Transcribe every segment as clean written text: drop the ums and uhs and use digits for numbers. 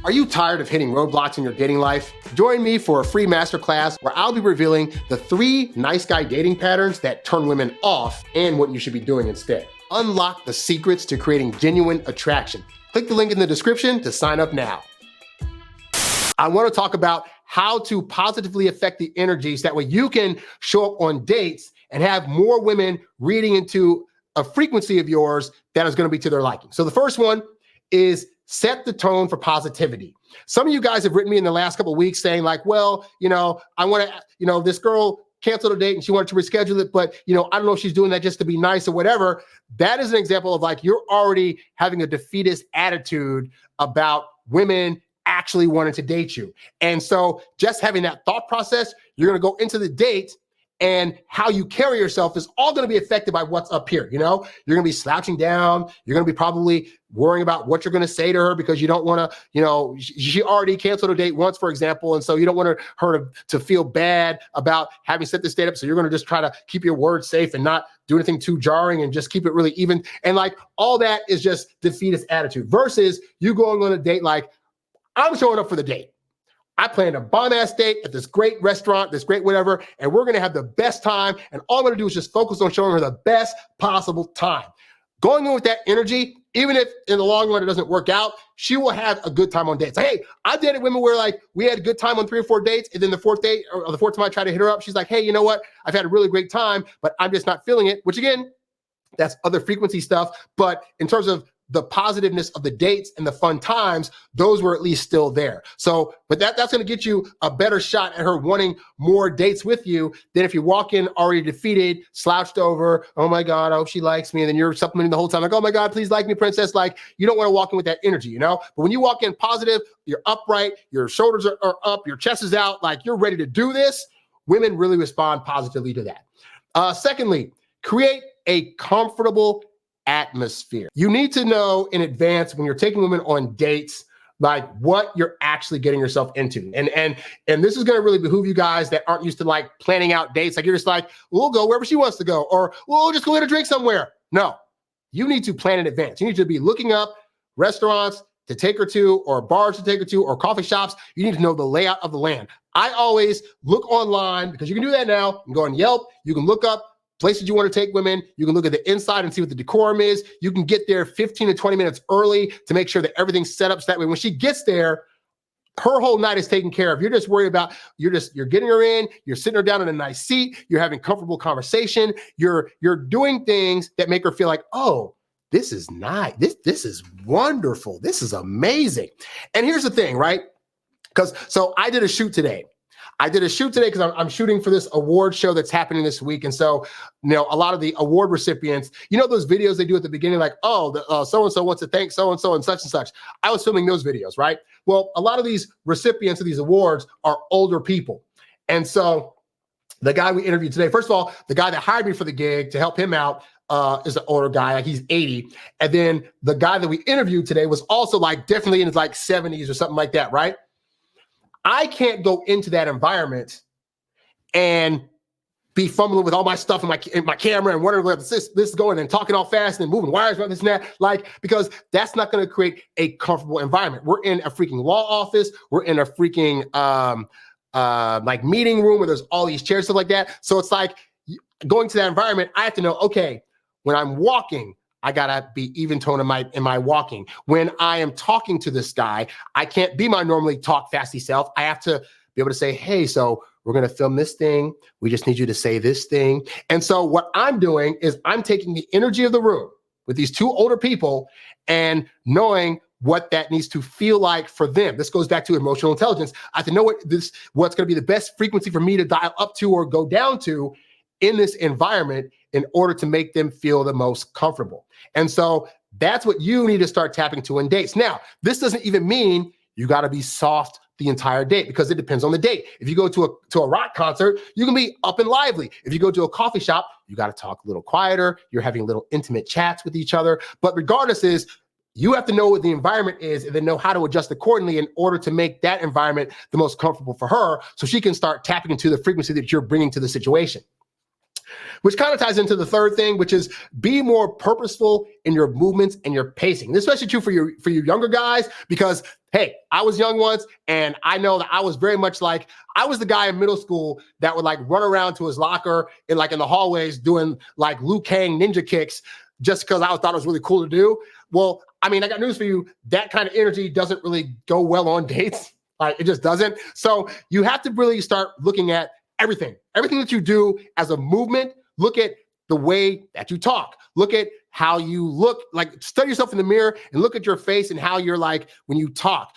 Are you tired of hitting roadblocks in your dating life? Join me for a free masterclass where I'll be revealing the 3 nice guy dating patterns that turn women off and what you should be doing instead. Unlock the secrets to creating genuine attraction. Click the link in the description to sign up now. I want to talk about how to positively affect the energies. That way you can show up on dates and have more women reading into a frequency of yours that is going to be to their liking. So the first one is set the tone for positivity. Some of you guys have written me in the last couple of weeks saying like, well, I want to, this girl canceled a date and she wanted to reschedule it, but, I don't know if she's doing that just to be nice or whatever. That is an example of like, you're already having a defeatist attitude about women actually wanting to date you. And so just having that thought process, you're going to go into the date and how you carry yourself is all going to be affected by what's up here. You're going to be slouching down. You're going to be probably worrying about what you're going to say to her because you don't want to, she already canceled a date once, for example. And so you don't want her to feel bad about having set this date up. So you're going to just try to keep your words safe and not do anything too jarring and just keep it really even. And like all that is just defeatist attitude versus you going on a date like, I'm showing up for the date. I planned a bomb-ass date at this great restaurant, this great whatever, and we're going to have the best time. And all I'm going to do is just focus on showing her the best possible time. Going in with that energy, even if in the long run it doesn't work out, she will have a good time on dates. Like, hey, I've dated women where like we had a good time on 3 or 4 dates, and then the fourth date or the fourth time I tried to hit her up, she's like, hey, you know what? I've had a really great time, but I'm just not feeling it, which again, that's other frequency stuff. But in terms of the positiveness of the dates and the fun times, those were at least still there. So, but that's going to get you a better shot at her wanting more dates with you than if you walk in already defeated, slouched over, oh my God, I hope she likes me. And then you're supplementing the whole time like, oh my God, please like me, princess. Like, you don't want to walk in with that energy, But when you walk in positive, you're upright, your shoulders are up, your chest is out, like you're ready to do this, women really respond positively to that. Secondly, create a comfortable atmosphere. You need to know in advance when you're taking women on dates, like what you're actually getting yourself into. And this is going to really behoove you guys that aren't used to like planning out dates. Like you're just like, we'll go wherever she wants to go, or we'll just go get a drink somewhere. No, you need to plan in advance. You need to be looking up restaurants to take her to, or bars to take her to, or coffee shops. You need to know the layout of the land. I always look online because you can do that now. You can go on Yelp. You can look up places you want to take women. You can look at the inside and see what the decorum is. You can get there 15 to 20 minutes early to make sure that everything's set up so that way when she gets there, her whole night is taken care of. You're just worried about, you're getting her in, you're sitting her down in a nice seat, you're having comfortable conversation, you're doing things that make her feel like, oh, this is nice. This is wonderful. This is amazing. And here's the thing, right? So I did a shoot today. Because I'm shooting for this award show that's happening this week. And so, a lot of the award recipients, those videos they do at the beginning, like, oh, so-and-so wants to thank so-and-so and such. I was filming those videos, right? Well, a lot of these recipients of these awards are older people. And so the guy we interviewed today, first of all, the guy that hired me for the gig to help him out is an older guy, like he's 80. And then the guy that we interviewed today was also like definitely in his like 70s or something like that, right? I can't go into that environment and be fumbling with all my stuff in my camera and wondering where this is going and talking all fast and moving wires around this and that, because that's not going to create a comfortable environment. We're in a freaking law office. We're in a freaking like meeting room where there's all these chairs, stuff like that. So it's like going to that environment, I have to know, okay, when I'm walking, I gotta be even tone in my walking. When I am talking to this guy, I can't be my normally talk fasty self. I have to be able to say, hey, so we're gonna film this thing. We just need you to say this thing. And so what I'm doing is I'm taking the energy of the room with these 2 older people and knowing what that needs to feel like for them. This goes back to emotional intelligence. I have to know what's gonna be the best frequency for me to dial up to or go down to in this environment in order to make them feel the most comfortable. And so that's what you need to start tapping to in dates. Now, this doesn't even mean you got to be soft the entire date because it depends on the date. If you go to a rock concert, you can be up and lively. If you go to a coffee shop, you got to talk a little quieter. You're having little intimate chats with each other. But regardless you have to know what the environment is and then know how to adjust accordingly in order to make that environment the most comfortable for her so she can start tapping into the frequency that you're bringing to the situation. Which kind of ties into the third thing, which is be more purposeful in your movements and your pacing. This is especially true for you younger guys, because hey, I was young once, and I know that I was very much like, I was the guy in middle school that would like run around to his locker in the hallways doing like Liu Kang ninja kicks just because I thought it was really cool to do. Well, I mean, I got news for you. That kind of energy doesn't really go well on dates. Like, it just doesn't. So you have to really start looking at everything that you do as a movement. Look at the way that you talk. Look at how you look. Like, study yourself in the mirror and look at your face and how you're like when you talk.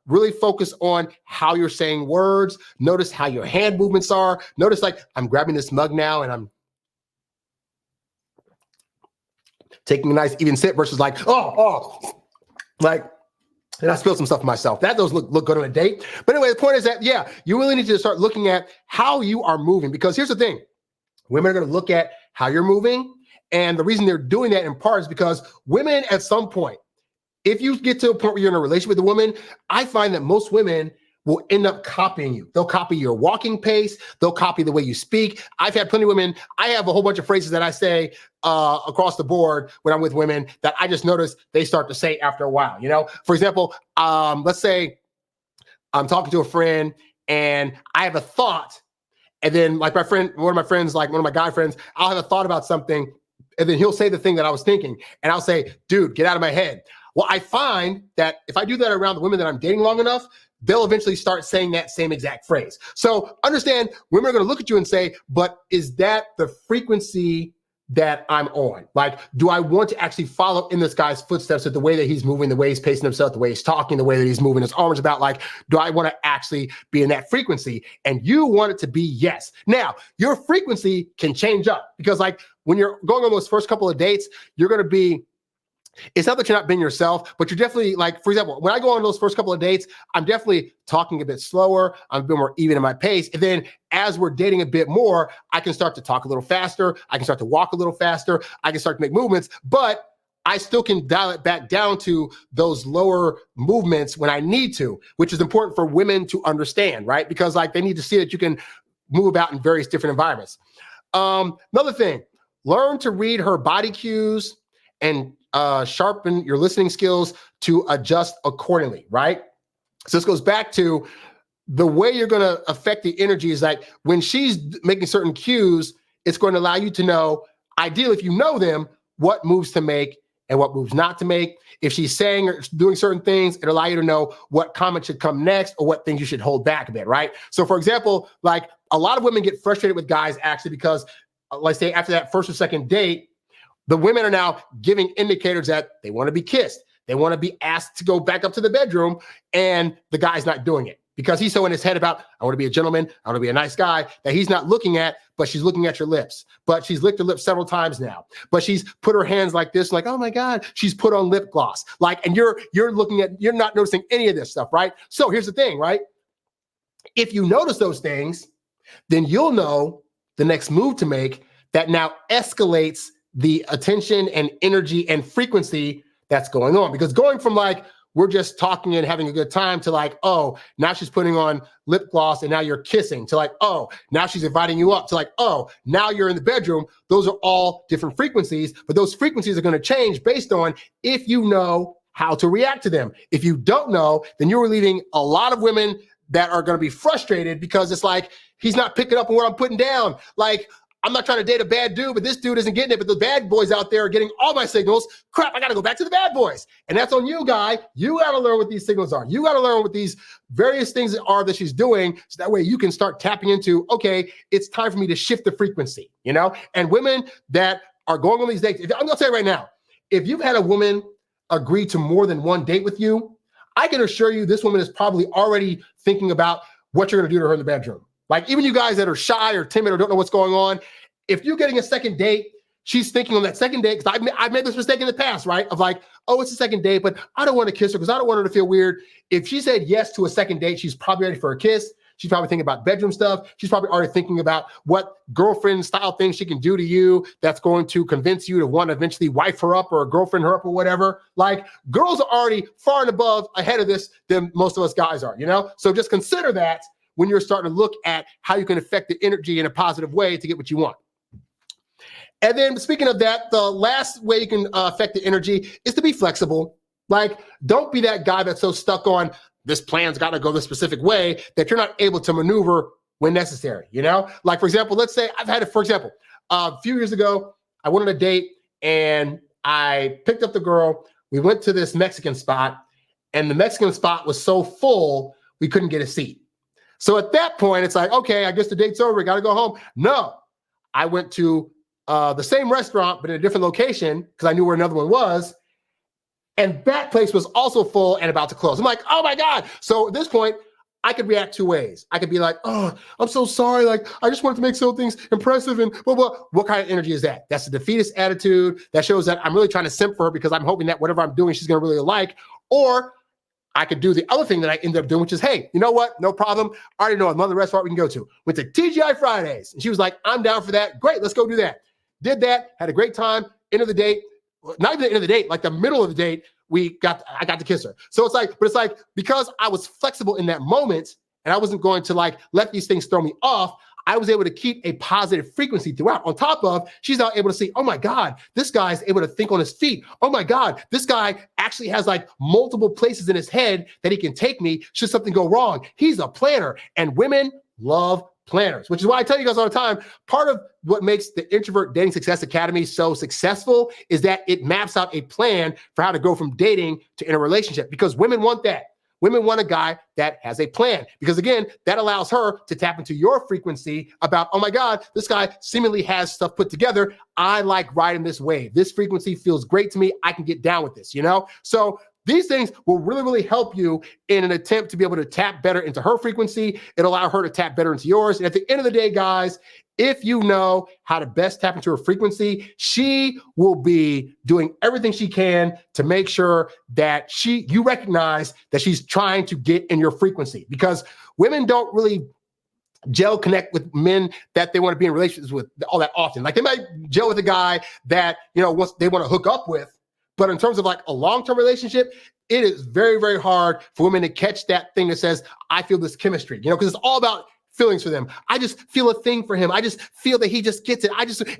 Really focus on how you're saying words. Notice how your hand movements are. Notice, like, I'm grabbing this mug now and I'm taking a nice even sip versus like, like, and I spilled some stuff for myself. That does look good on a date. But anyway, the point is that, yeah, you really need to start looking at how you are moving, because here's the thing. Women are going to look at how you're moving. And the reason they're doing that in part is because women at some point, if you get to a point where you're in a relationship with a woman, I find that most women will end up copying you. They'll copy your walking pace. They'll copy the way you speak. I've had plenty of women. I have a whole bunch of phrases that I say across the board when I'm with women that I just notice they start to say after a while. You know, for example, let's say I'm talking to a friend and I have a thought. And then like one of my guy friends, I'll have a thought about something. And then he'll say the thing that I was thinking. And I'll say, dude, get out of my head. Well, I find that if I do that around the women that I'm dating long enough, they'll eventually start saying that same exact phrase. So understand, women are going to look at you and say, but is that the frequency that I'm on? Like, do I want to actually follow in this guy's footsteps, at the way that he's moving, the way he's pacing himself, the way he's talking, the way that he's moving his arms about? Like, do I want to actually be in that frequency? And you want it to be yes. Now, your frequency can change up, because like when you're going on those first couple of dates, you're going to be, it's not that you're not being yourself, but you're definitely, like, for example, when I go on those first couple of dates, I'm definitely talking a bit slower. I'm a bit more even in my pace. And then as we're dating a bit more, I can start to talk a little faster. I can start to walk a little faster. I can start to make movements, but I still can dial it back down to those lower movements when I need to, which is important for women to understand, right? Because like they need to see that you can move about in various different environments. Another thing, learn to read her body cues and sharpen your listening skills to adjust accordingly, right? So this goes back to the way you're going to affect the energy is like when she's making certain cues, it's going to allow you to know, ideally, if you know them, what moves to make and what moves not to make. If she's saying or doing certain things, it'll allow you to know what comment should come next or what things you should hold back a bit, right? So for example, like a lot of women get frustrated with guys actually because, let's say after that first or second date, the women are now giving indicators that they want to be kissed. They want to be asked to go back up to the bedroom, and the guy's not doing it because he's so in his head about, I want to be a gentleman, I want to be a nice guy, that he's not looking at, but she's looking at your lips. But she's licked her lips several times now. But she's put her hands like this, like, oh my God, she's put on lip gloss. Like, and you're looking at, you're not noticing any of this stuff, right? So here's the thing, right? If you notice those things, then you'll know the next move to make that now escalates the attention and energy and frequency that's going on. Because going from like, we're just talking and having a good time to like, oh, now she's putting on lip gloss and now you're kissing, to like, oh, now she's inviting you up, to like, oh, now you're in the bedroom. Those are all different frequencies, but those frequencies are going to change based on if you know how to react to them. If you don't know, then you're leaving a lot of women that are going to be frustrated because it's like, he's not picking up on what I'm putting down. Like, I'm not trying to date a bad dude, but this dude isn't getting it. But the bad boys out there are getting all my signals. Crap, I got to go back to the bad boys. And that's on you, guy. You got to learn what these signals are. You got to learn what these various things are that she's doing. So that way you can start tapping into, okay, it's time for me to shift the frequency, you know? And women that are going on these dates, I'm going to tell you right now, if you've had a woman agree to more than one date with you, I can assure you this woman is probably already thinking about what you're going to do to her in the bedroom. Like even you guys that are shy or timid or don't know what's going on, if you're getting a second date, she's thinking on that second date, because I've made this mistake in the past, right? Of like, oh, it's a second date, but I don't want to kiss her because I don't want her to feel weird. If she said yes to a second date, she's probably ready for a kiss. She's probably thinking about bedroom stuff. She's probably already thinking about what girlfriend style things she can do to you that's going to convince you to want to eventually wife her up or girlfriend her up or whatever. Like girls are already far and above ahead of this than most of us guys are, you know? So just consider that when you're starting to look at how you can affect the energy in a positive way to get what you want. And then speaking of that, the last way you can affect the energy is to be flexible. Like, don't be that guy that's so stuck on this plan's got to go this specific way that you're not able to maneuver when necessary, you know? Like, for example, let's say a few years ago, I went on a date and I picked up the girl. We went to this Mexican spot, and the Mexican spot was so full, we couldn't get a seat. So at that point, it's like, okay, I guess the date's over. We got to go home. No, I went to the same restaurant, but in a different location because I knew where another one was. And that place was also full and about to close. I'm like, oh my God. So at this point, I could react two ways. I could be like, oh, I'm so sorry. Like, I just wanted to make some things impressive and blah, blah. What kind of energy is that? That's a defeatist attitude. That shows that I'm really trying to simp for her because I'm hoping that whatever I'm doing, she's going to really like. Or I could do the other thing that I ended up doing, which is, hey, you know what? No problem. I already know another restaurant we can go to. Went to TGI Fridays. And she was like, I'm down for that. Great. Let's go do that. Did that. Had a great time. End of the date. Not even the end of the date, like the middle of the date, I got to kiss her. So it's like, because I was flexible in that moment and I wasn't going to like let these things throw me off, I was able to keep a positive frequency throughout. On top of, she's now able to see, oh my God, this guy's able to think on his feet. Oh my God, this guy actually has like multiple places in his head that he can take me should something go wrong. He's a planner, and women love planners, which is why I tell you guys all the time, part of what makes the Introvert Dating Success Academy so successful is that it maps out a plan for how to go from dating to in a relationship, because women want that. Women want a guy that has a plan, because again, that allows her to tap into your frequency about, oh my God, this guy seemingly has stuff put together. I like riding this wave. This frequency feels great to me. I can get down with this, you know? So these things will really, really help you in an attempt to be able to tap better into her frequency. It'll allow her to tap better into yours. And at the end of the day, guys, if you know how to best tap into her frequency, she will be doing everything she can to make sure that you recognize that she's trying to get in your frequency, because women don't really connect with men that they want to be in relationships with all that often. Like, they might gel with a guy that, you know, once they want to hook up with. But in terms of like a long-term relationship, it is very, very hard for women to catch that thing that says, I feel this chemistry, you know, because it's all about feelings for them. I just feel a thing for him. I just feel that he just gets it.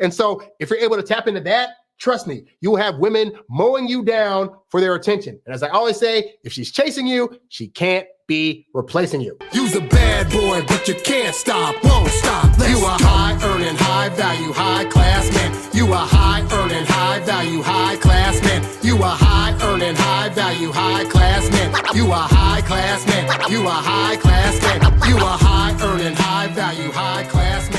And so if you're able to tap into that, trust me, you will have women mowing you down for their attention. And as I always say, if she's chasing you, she can't be replacing you. You's a bad boy, but you can't stop, won't stop. You a high earning, high value, high class man. You a high earning, high value, high class man. You a high earning, high value, high class man. You a high class man. You a high class man. You a high earning, high value, high class man.